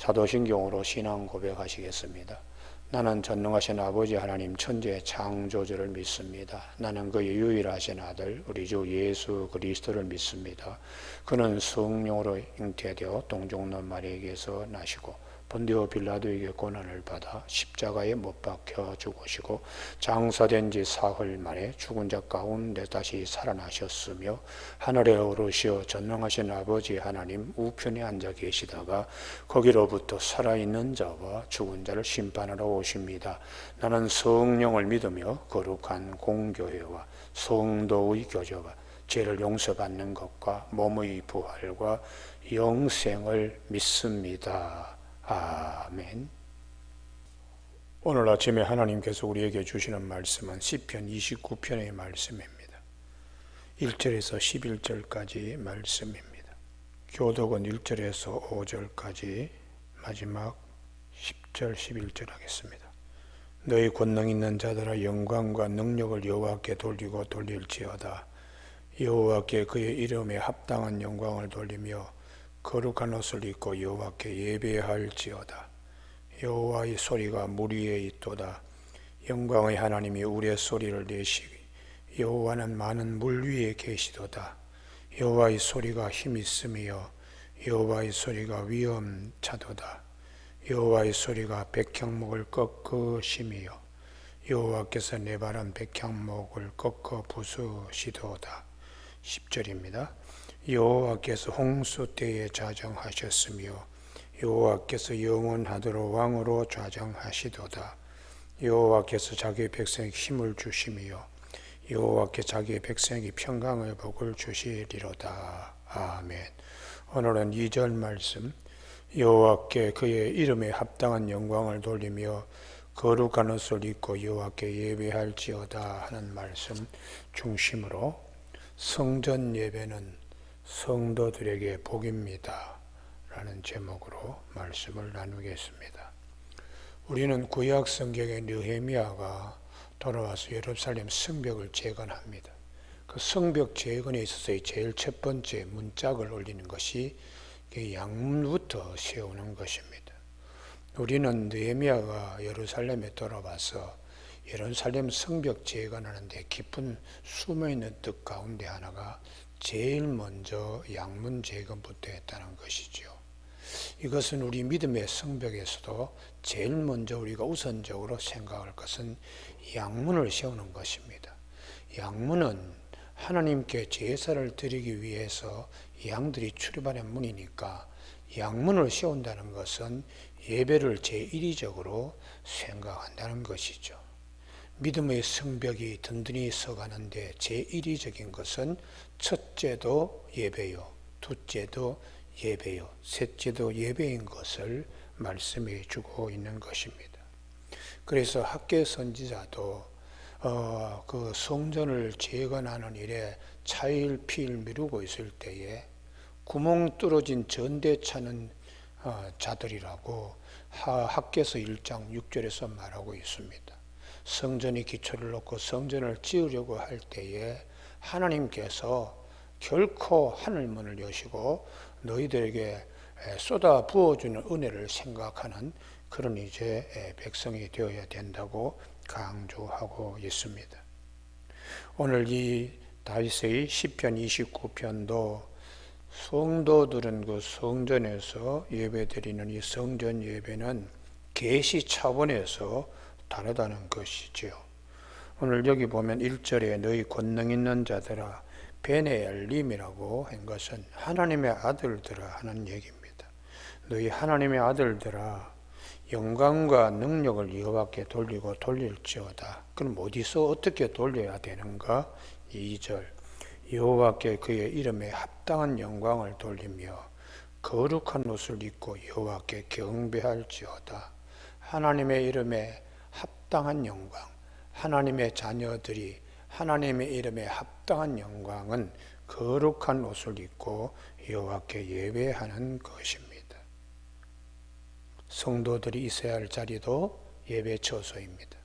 사도신경으로 신앙 고백하시겠습니다. 나는 전능하신 아버지 하나님 천지의 창조주를 믿습니다. 나는 그의 유일하신 아들 우리 주 예수 그리스도를 믿습니다. 그는 성령으로 잉태되어 동정녀 마리아에게서 나시고 본디오 빌라도에게 고난을 받아 십자가에 못 박혀 죽으시고 장사된 지 사흘 만에 죽은 자 가운데 다시 살아나셨으며 하늘에 오르시어 전능하신 아버지 하나님 우편에 앉아 계시다가 거기로부터 살아있는 자와 죽은 자를 심판하러 오십니다. 나는 성령을 믿으며 거룩한 공교회와 성도의 교제와 죄를 용서받는 것과 몸의 부활과 영생을 믿습니다. 아멘. 오늘 아침에 하나님께서 우리에게 주시는 말씀은 시편 29편의 말씀입니다. 1절에서 11절까지 말씀입니다. 교독은 1절에서 5절까지 마지막 10절 11절 하겠습니다. 너희 권능 있는 자들아 영광과 능력을 여호와께 돌리고 돌릴지어다. 여호와께 그의 이름에 합당한 영광을 돌리며 거룩한 옷을 입고 여호와께 예배할지어다. 여호와의 소리가 물 위에 있도다. 영광의 하나님이 우레소리를 내시기 여호와는 많은 물 위에 계시도다. 여호와의 소리가 힘있으며 여호와의 소리가 위엄차도다. 여호와의 소리가 백향목을 꺾으시며 여호와께서 네바란 백향목을 꺾어 부수시도다. 10절입니다. 여호와께서 홍수 때에 좌정하셨으며 여호와께서 영원하도록 왕으로 좌정하시도다. 여호와께서 자기 백성에게 힘을 주시며 여호와께 자기 백성에게 평강의 복을 주시리로다. 아멘. 오늘은 2절 말씀 여호와께 그의 이름에 합당한 영광을 돌리며 거룩한 옷을 입고 여호와께 예배할지어다 하는 말씀 중심으로 성전 예배는 성도들에게 복입니다 라는 제목으로 말씀을 나누겠습니다. 우리는 구약 성경의 느헤미야가 돌아와서 예루살렘 성벽을 재건합니다. 그 성벽 재건에 있어서 제일 첫 번째 문짝을 올리는 것이 양문부터 세우는 것입니다. 우리는 느헤미야가 예루살렘에 돌아와서 예루살렘 성벽 재건하는데 깊은 숨어있는 뜻 가운데 하나가 제일 먼저 양문 재건부터 했다는 것이죠. 이것은 우리 믿음의 성벽에서도 제일 먼저 우리가 우선적으로 생각할 것은 양문을 세우는 것입니다. 양문은 하나님께 제사를 드리기 위해서 양들이 출입하는 문이니까 양문을 세운다는 것은 예배를 제1위적으로 생각한다는 것이죠. 믿음의 성벽이 든든히 서가는데 제1위적인 것은 첫째도 예배요, 둘째도 예배요, 셋째도 예배인 것을 말씀해 주고 있는 것입니다. 그래서 학계 선지자도 그 성전을 재건하는 일에 차일피일 미루고 있을 때에 구멍 뚫어진 전대 차는 자들이라고 학계서 1장 6절에서 말하고 있습니다. 성전이 기초를 놓고 성전을 지으려고 할 때에 하나님께서 결코 하늘문을 여시고 너희들에게 쏟아 부어주는 은혜를 생각하는 그런 이제 백성이 되어야 된다고 강조하고 있습니다. 오늘 이 다윗의 시편 29편도 성도들은 그 성전에서 예배드리는 이 성전 예배는 계시 차원에서 다르다는 것이지요. 오늘 여기 보면 1절에 너희 권능 있는 자들아 베네엘림이라고 한 것은 하나님의 아들들아 하는 얘기입니다. 너희 하나님의 아들들아 영광과 능력을 여호와께 돌리고 돌릴지어다. 그럼 어디서 어떻게 돌려야 되는가? 2절 여호와께 그의 이름에 합당한 영광을 돌리며 거룩한 옷을 입고 여호와께 경배할지어다. 하나님의 이름에 합당한 영광, 하나님의 자녀들이 하나님의 이름에 합당한 영광은 거룩한 옷을 입고 여호와께 예배하는 것입니다. 성도들이 있어야 할 자리도 예배 처소입니다.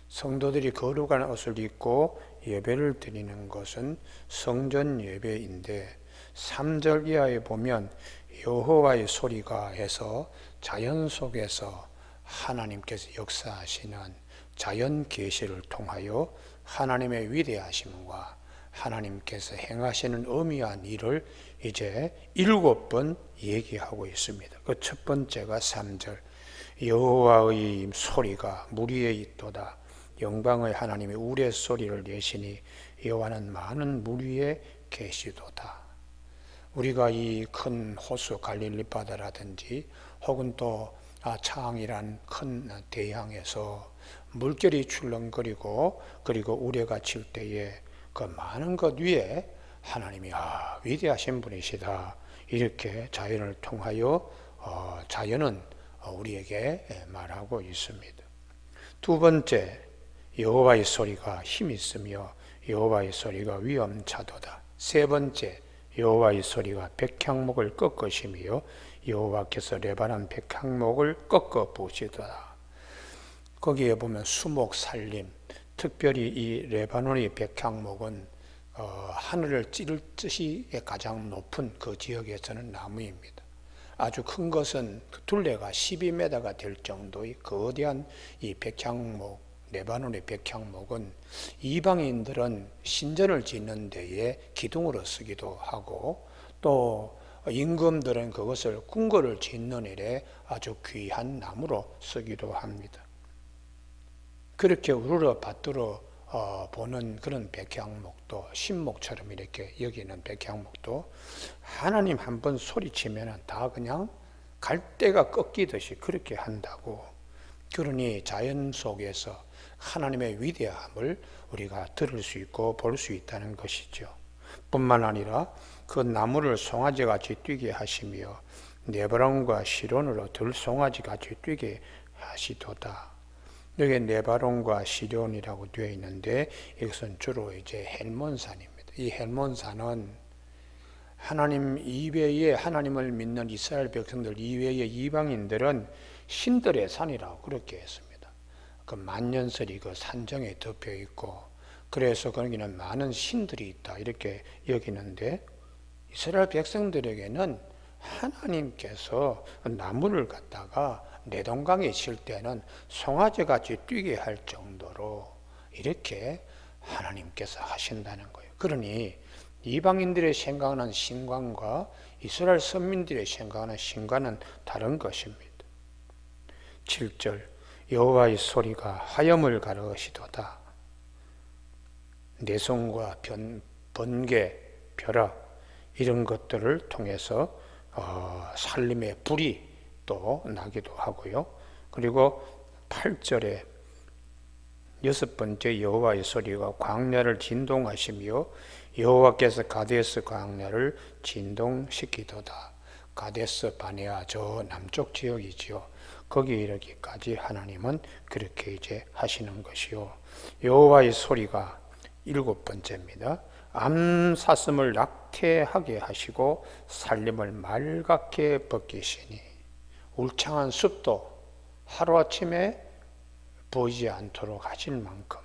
성도들이 거룩한 옷을 입고 예배를 드리는 것은 성전 예배인데 3절 이하에 보면 여호와의 소리가 해서 자연 속에서 하나님께서 역사하시는 자연 계시를 통하여 하나님의 위대하심과 하나님께서 행하시는 엄미한 일을 이제 7번 얘기하고 있습니다. 그 첫 번째가 3절 여호와의 소리가 물 위에 있도다. 영광의 하나님의 우레소리를 내시니 여호와는 많은 물 위에 계시도다. 우리가 이 큰 호수 갈릴리 바다라든지 혹은 또 창이란 큰 대양에서 물결이 출렁거리고 그리고 우레가 칠 때에 그 많은 것 위에 하나님이 위대하신 분이시다. 이렇게 자연을 통하여 자연은 우리에게 말하고 있습니다. 두 번째, 여호와의 소리가 힘이 있으며 여호와의 소리가 위엄차도다. 세 번째, 여호와의 소리가 백향목을 꺾으시며 여호와께서 레바논 백향목을 꺾어 보시더라. 거기에 보면 수목 살림, 특별히 이 레바논의 백향목은 하늘을 찌를 듯이 가장 높은 그 지역에서는 나무입니다. 아주 큰 것은 둘레가 12m가 될 정도의 거대한 이 백향목, 레바논의 백향목은 이방인들은 신전을 짓는 데에 기둥으로 쓰기도 하고 또 임금들은 그것을 궁궐을 짓는 일에 아주 귀한 나무로 쓰기도 합니다. 그렇게 우르르 받들어 보는 그런 백향목도 신목처럼 이렇게 여기는 백향목도 하나님 한번 소리치면 다 그냥 갈대가 꺾이듯이 그렇게 한다고. 그러니 자연 속에서 하나님의 위대함을 우리가 들을 수 있고 볼 수 있다는 것이죠. 뿐만 아니라 그 나무를 송아지같이 뛰게 하시며 네바론과 시론으로 들송아지같이 뛰게 하시도다. 여기 네바론과 시론이라고 되어 있는데 이것은 주로 이제 헬몬산입니다. 이 헬몬산은 하나님 이외에 하나님을 믿는 이스라엘 백성들 이외의 이방인들은 신들의 산이라고 그렇게 했습니다. 그 만년설이 그 산정에 덮여 있고 그래서 거기는 많은 신들이 있다 이렇게 여기는데 이스라엘 백성들에게는 하나님께서 나무를 갖다가 내동강에 칠 때는 송아지같이 뛰게 할 정도로 이렇게 하나님께서 하신다는 거예요. 그러니 이방인들의 생각하는 신관과 이스라엘 선민들의 생각하는 신관은 다른 것입니다. 7절 여호와의 소리가 화염을 가르시도다. 내성과 번개, 벼락 이런 것들을 통해서 살림의 불이 또 나기도 하고요. 그리고 8절에 여섯 번째 여호와의 소리가 광야를 진동하시며 여호와께서 가데스 광야를 진동시키도다. 가데스 바네아 저 남쪽 지역이지요. 거기에 이르기까지 하나님은 그렇게 이제 하시는 것이요. 여호와의 소리가 7번째입니다. 암사슴을 낙태하게 하시고 살림을 맑게 벗기시니 울창한 숲도 하루아침에 보이지 않도록 하실 만큼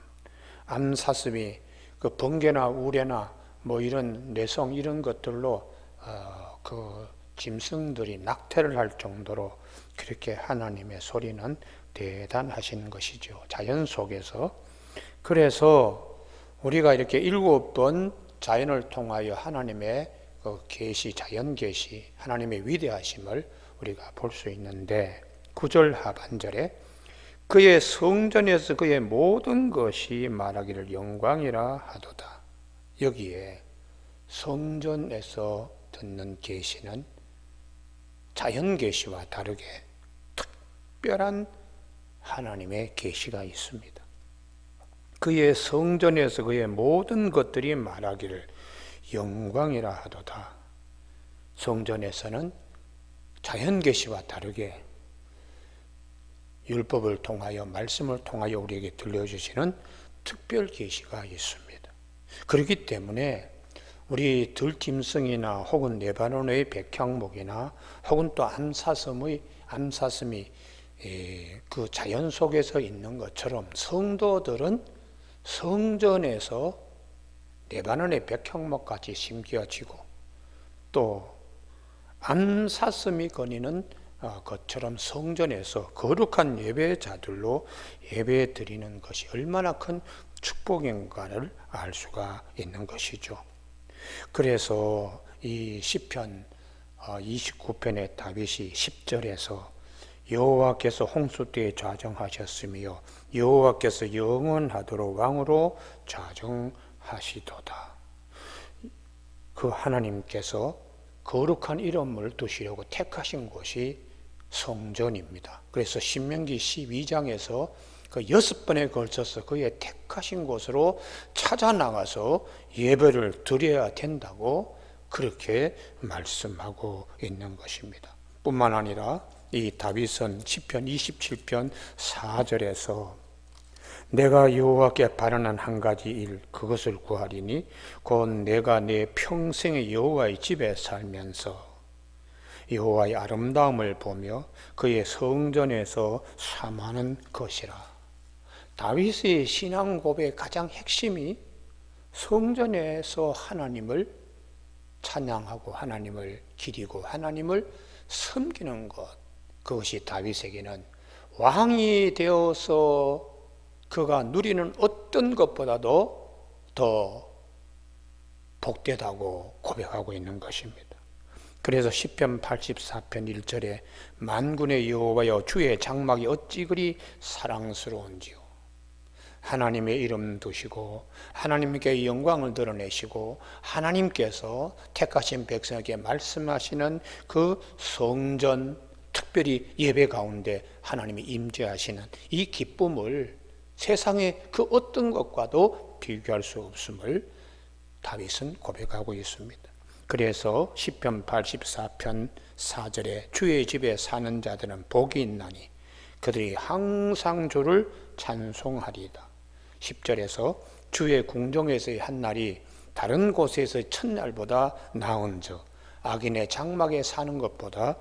암사슴이 그 번개나 우레나 뭐 이런 내성 이런 것들로 그 짐승들이 낙태를 할 정도로 그렇게 하나님의 소리는 대단하신 것이죠. 자연 속에서. 그래서 우리가 이렇게 7번 자연을 통하여 하나님의 그 계시, 자연 계시, 하나님의 위대하심을 우리가 볼 수 있는데 9절 하반절에 그의 성전에서 그의 모든 것이 말하기를 영광이라 하도다. 여기에 성전에서 듣는 계시는 자연 계시와 다르게 특별한 하나님의 계시가 있습니다. 그의 성전에서 그의 모든 것들이 말하기를 영광이라 하도다. 성전에서는 자연 계시와 다르게 율법을 통하여 말씀을 통하여 우리에게 들려주시는 특별 계시가 있습니다. 그렇기 때문에 우리 들짐승이나 혹은 레바논의 백향목이나 혹은 또 암사슴이 그 자연 속에서 있는 것처럼 성도들은 성전에서 레바논의 백향목같이 심겨지고 또 암사슴이 거니는 것처럼 성전에서 거룩한 예배자들로 예배 드리는 것이 얼마나 큰 축복인가를 알 수가 있는 것이죠. 그래서 이 시편 29편의 다윗이 10절에서 여호와께서 홍수 때에 좌정하셨으며 여호와께서 영원하도록 왕으로 좌정하시도다. 그 하나님께서 거룩한 이름을 두시려고 택하신 곳이 성전입니다. 그래서 신명기 12장에서 그 6번에 걸쳐서 그의 택하신 곳으로 찾아 나가서 예배를 드려야 된다고 그렇게 말씀하고 있는 것입니다. 뿐만 아니라 이 다윗은 시편 27편 4절에서 내가 여호와께 바라는 한 가지 일 그것을 구하리니 곧 내가 내 평생의 여호와의 집에 살면서 여호와의 아름다움을 보며 그의 성전에서 삼하는 것이라. 다윗의 신앙 고백의 가장 핵심이 성전에서 하나님을 찬양하고 하나님을 기리고 하나님을 섬기는 것, 그것이 다윗에게는 왕이 되어서 그가 누리는 어떤 것보다도 더 복되다고 고백하고 있는 것입니다. 그래서 시편 84편 1절에 만군의 여호와여 주의 장막이 어찌 그리 사랑스러운지요. 하나님의 이름 두시고 하나님께 영광을 드러내시고 하나님께서 택하신 백성에게 말씀하시는 그 성전, 특별히 예배 가운데 하나님이 임재하시는 이 기쁨을 세상의 그 어떤 것과도 비교할 수 없음을 다윗은 고백하고 있습니다. 그래서 시편 84편 4절에 주의 집에 사는 자들은 복이 있나니 그들이 항상 주를 찬송하리이다. 10절에서 주의 궁정에서의 한 날이 다른 곳에서의 첫날보다 나은즉 악인의 장막에 사는 것보다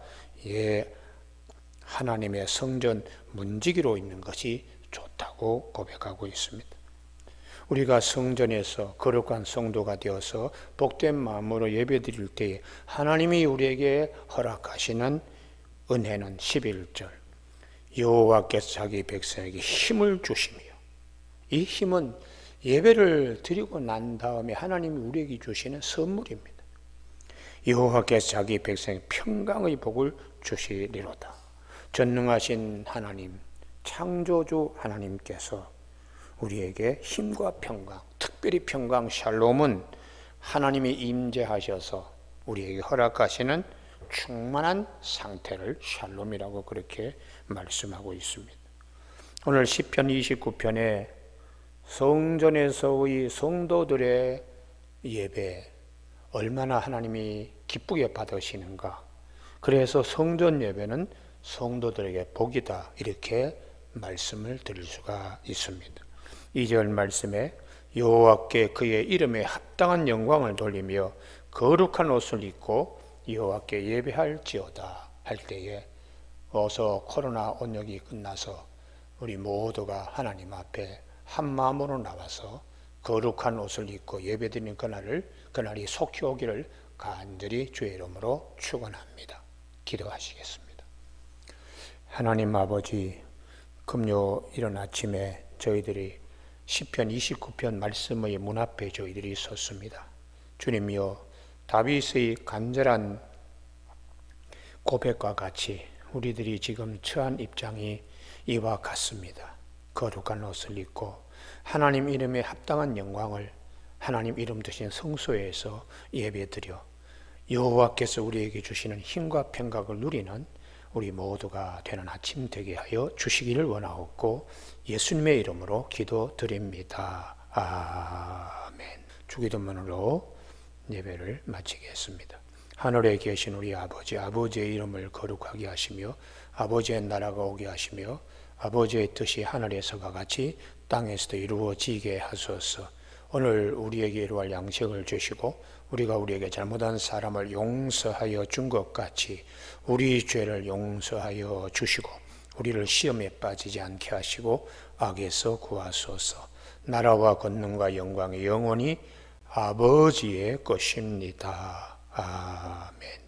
하나님의 성전 문지기로 있는 것이 좋다고 고백하고 있습니다. 우리가 성전에서 거룩한 성도가 되어서 복된 마음으로 예배드릴 때에 하나님이 우리에게 허락하시는 은혜는 11절 여호와께서 자기 백성에게 힘을 주시며, 이 힘은 예배를 드리고 난 다음에 하나님이 우리에게 주시는 선물입니다. 여호와께서 자기 백성에게 평강의 복을 주시리로다. 전능하신 하나님, 창조주 하나님께서 우리에게 힘과 평강, 특별히 평강 샬롬은 하나님이 임재하셔서 우리에게 허락하시는 충만한 상태를 샬롬이라고 그렇게 말씀하고 있습니다. 오늘 시편 29편에 성전에서의 성도들의 예배 얼마나 하나님이 기쁘게 받으시는가. 그래서 성전 예배는 성도들에게 복이다, 이렇게 말씀을 드릴 수가 있습니다. 2절 말씀에 여호와께 그의 이름에 합당한 영광을 돌리며 거룩한 옷을 입고 여호와께 예배할지어다 할 때에 어서 코로나 온역이 끝나서 우리 모두가 하나님 앞에 한 마음으로 나와서 거룩한 옷을 입고 예배드리는 그날이 속히 오기를 간절히 주의 이름으로 축원합니다. 기도하시겠습니다. 하나님 아버지, 금요 이른 아침에 저희들이 시편 29편 말씀의 문 앞에 저희들이 섰습니다. 주님이여, 다윗의 간절한 고백과 같이 우리들이 지금 처한 입장이 이와 같습니다. 거룩한 옷을 입고 하나님 이름에 합당한 영광을 하나님 이름 드신 성소에서 예배드려 여호와께서 우리에게 주시는 힘과 평강을 누리는 우리 모두가 되는 아침 되게 하여 주시기를 원하옵고 예수님의 이름으로 기도드립니다. 아멘. 주기도문으로 예배를 마치겠습니다. 하늘에 계신 우리 아버지, 아버지의 이름을 거룩하게 하시며 아버지의 나라가 오게 하시며 아버지의 뜻이 하늘에서와 같이 땅에서도 이루어지게 하소서. 오늘 우리에게 이루어갈 양식을 주시고 우리가 우리에게 잘못한 사람을 용서하여 준 것 같이 우리 죄를 용서하여 주시고 우리를 시험에 빠지지 않게 하시고 악에서 구하소서. 나라와 권능과 영광이 영원히 아버지의 것입니다. 아멘.